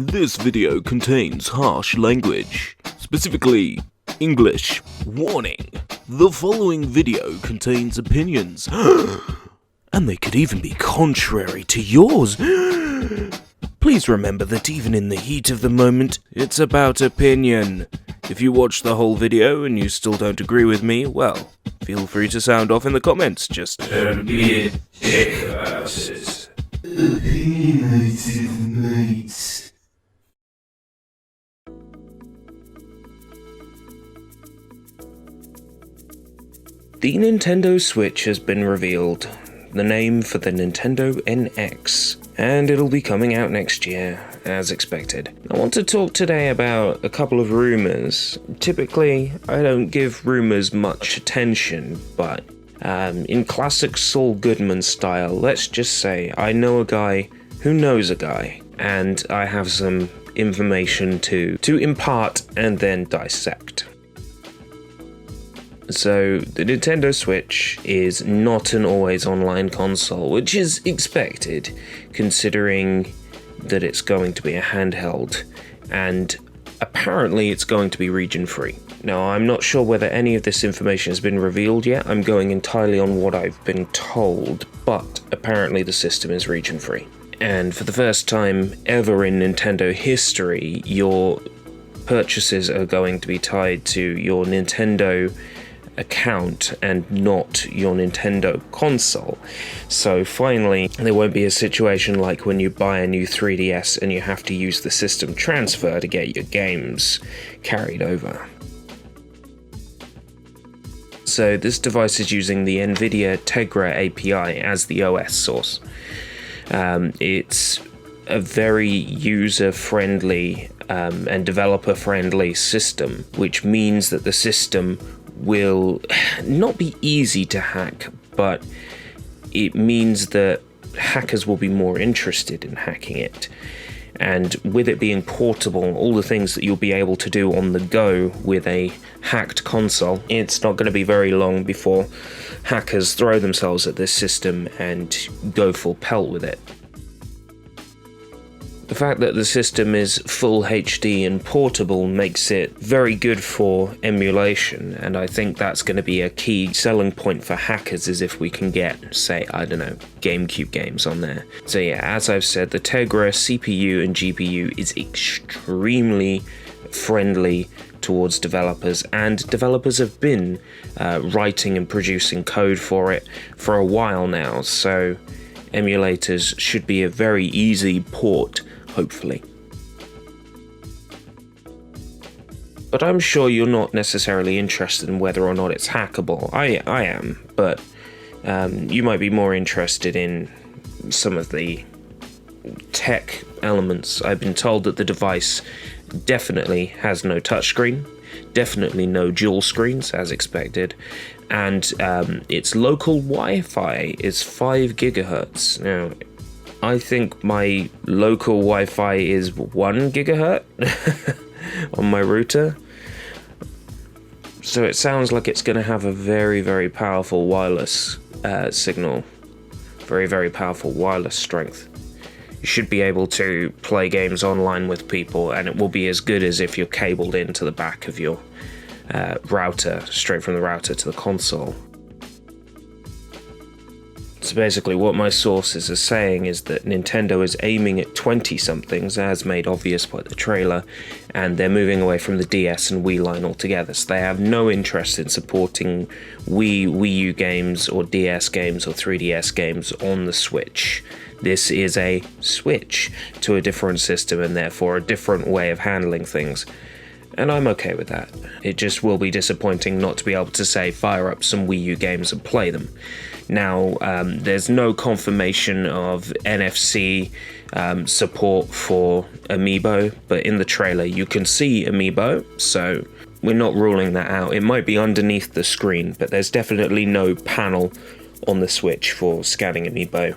This video contains harsh language, specifically English. Warning: the following video contains opinions, and they could even be contrary to yours. Please remember that even in the heat of the moment, it's about opinion. If you watch the whole video and you still don't agree with me, well, feel free to sound off in the comments. Just don't be a dick about it. Opinionated mates. The Nintendo Switch has been revealed, the name for the Nintendo NX, and it'll be coming out next year, as expected. I want to talk today about a couple of rumours. Typically, I don't give rumours much attention, but in classic Saul Goodman style, let's just say I know a guy who knows a guy, and I have some information to impart and then dissect. So, the Nintendo Switch is not an always online console, which is expected, considering that it's going to be a handheld, and apparently it's going to be region-free. Now, I'm not sure whether any of this information has been revealed yet. I'm going entirely on what I've been told, but apparently the system is region-free. And for the first time ever in Nintendo history, your purchases are going to be tied to your Nintendo account and not your Nintendo console. So finally, there won't be a situation like when you buy a new 3DS and you have to use the system transfer to get your games carried over. So this device is using the NVidia Tegra API as the OS source. It's a very user-friendly and developer-friendly system, which means that the system will not be easy to hack, but it means that hackers will be more interested in hacking it. And with it being portable, all the things that you'll be able to do on the go with a hacked console, it's not going to be very long before hackers throw themselves at this system and go full pelt with it. The fact that the system is full HD and portable makes it very good for emulation, and I think that's going to be a key selling point for hackers, is if we can get, say, I don't know, GameCube games on there. So yeah, as I've said, the Tegra CPU and GPU is extremely friendly towards developers, and developers have been writing and producing code for it for a while now, so emulators should be a very easy port, hopefully. But I'm sure you're not necessarily interested in whether or not it's hackable. I am, but you might be more interested in some of the tech elements. I've been told that the device definitely has no touchscreen, definitely no dual screens as expected, and its local Wi-Fi is 5 gigahertz. Now, I think my local Wi-Fi is 1 gigahertz on my router. So it sounds like it's going to have a very, very powerful wireless signal. Very, very powerful wireless strength. You should be able to play games online with people, and it will be as good as if you're cabled into the back of your router, straight from the router to the console. So basically what my sources are saying is that Nintendo is aiming at 20-somethings, as made obvious by the trailer, and they're moving away from the DS and Wii line altogether, so they have no interest in supporting Wii U games or DS games or 3DS games on the Switch. This is a switch to a different system and therefore a different way of handling things. And I'm okay with that. It just will be disappointing not to be able to, say, fire up some Wii U games and play them. Now, there's no confirmation of NFC support for Amiibo, but in the trailer you can see Amiibo, so we're not ruling that out. It might be underneath the screen, but there's definitely no panel on the Switch for scanning Amiibo.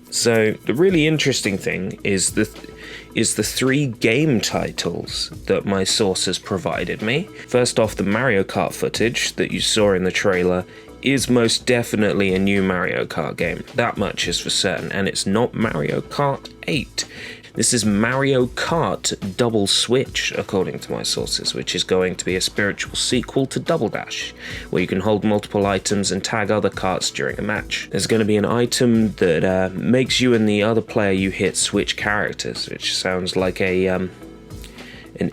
So the really interesting thing is the 3 game titles that my sources provided me. First off, the Mario Kart footage that you saw in the trailer is most definitely a new Mario Kart game. That much is for certain, and it's not Mario Kart 8. This is Mario Kart Double Switch, according to my sources, which is going to be a spiritual sequel to Double Dash, where you can hold multiple items and tag other karts during a match. There's going to be an item that makes you and the other player you hit switch characters, which sounds like an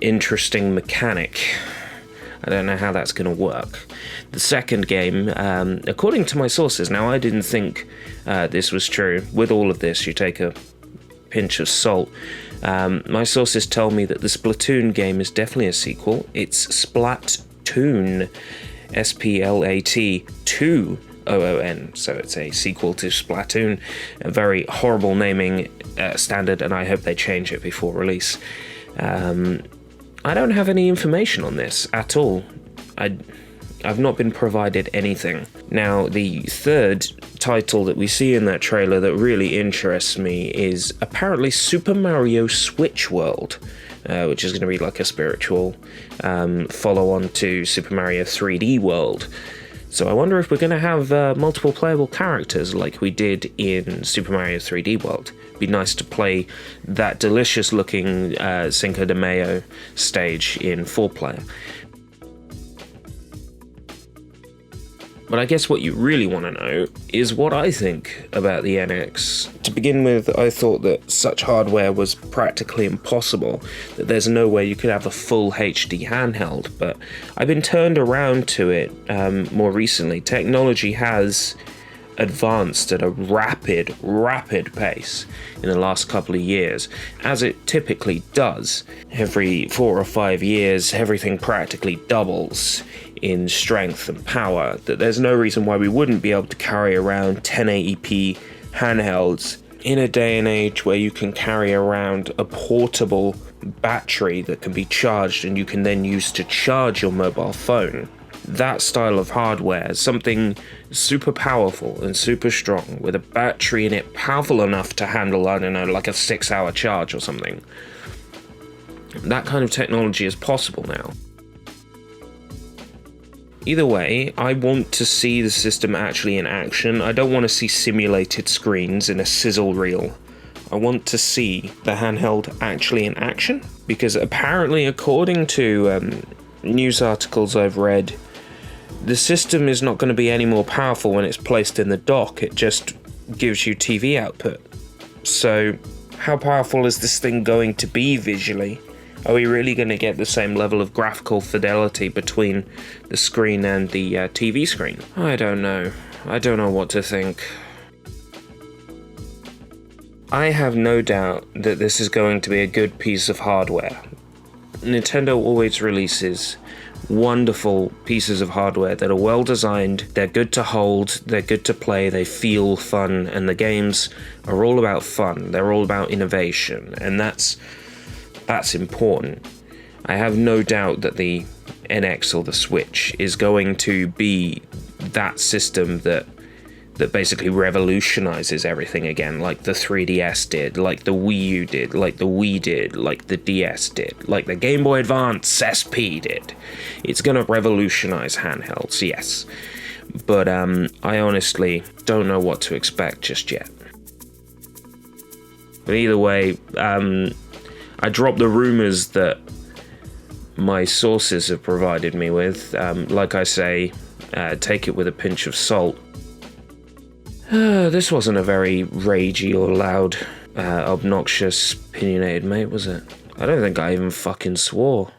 interesting mechanic. I don't know how that's going to work. The second game, according to my sources, now I didn't think this was true. With all of this, you take a pinch of salt. My sources tell me that the Splatoon game is definitely a sequel. It's Splatoon, S-P-L-A-T-2-O-O-N, so it's a sequel to Splatoon, a very horrible naming standard, and I hope they change it before release. I don't have any information on this at all. I've not been provided anything. Now, the third title that we see in that trailer that really interests me is apparently Super Mario Switch World, which is going to be like a spiritual follow-on to Super Mario 3D World. So I wonder if we're going to have multiple playable characters like we did in Super Mario 3D World. It'd be nice to play that delicious-looking Cinco de Mayo stage in 4-player. But I guess what you really want to know is what I think about the NX. To begin with, I thought that such hardware was practically impossible, that there's no way you could have a full HD handheld, but I've been turned around to it more recently. Technology has advanced at a rapid pace in the last couple of years, as it typically does. Every 4 or 5 years, everything practically doubles in strength and power, that there's no reason why we wouldn't be able to carry around 1080p handhelds in a day and age where you can carry around a portable battery that can be charged and you can then use to charge your mobile phone. That style of hardware, something super powerful and super strong with a battery in it powerful enough to handle, I don't know, like a 6-hour charge or something. That kind of technology is possible now. Either way, I want to see the system actually in action. I don't want to see simulated screens in a sizzle reel. I want to see the handheld actually in action, because apparently, according to news articles I've read, the system is not going to be any more powerful when it's placed in the dock. It just gives you TV output. So, how powerful is this thing going to be visually? Are we really going to get the same level of graphical fidelity between the screen and the TV screen? I don't know. I don't know what to think. I have no doubt that this is going to be a good piece of hardware. Nintendo always releases wonderful pieces of hardware that are well designed, they're good to hold, they're good to play, they feel fun, and the games are all about fun, they're all about innovation, and that's important. I have no doubt that the NX or the Switch is going to be that system that basically revolutionizes everything again, like the 3DS did, like the Wii U did, like the Wii did, like the DS did, like the Game Boy Advance SP did. It's going to revolutionize handhelds, yes. But I honestly don't know what to expect just yet. But either way, I dropped the rumors that my sources have provided me with. Like I say, take it with a pinch of salt. This wasn't a very ragey or loud, obnoxious, opinionated mate, was it? I don't think I even fucking swore.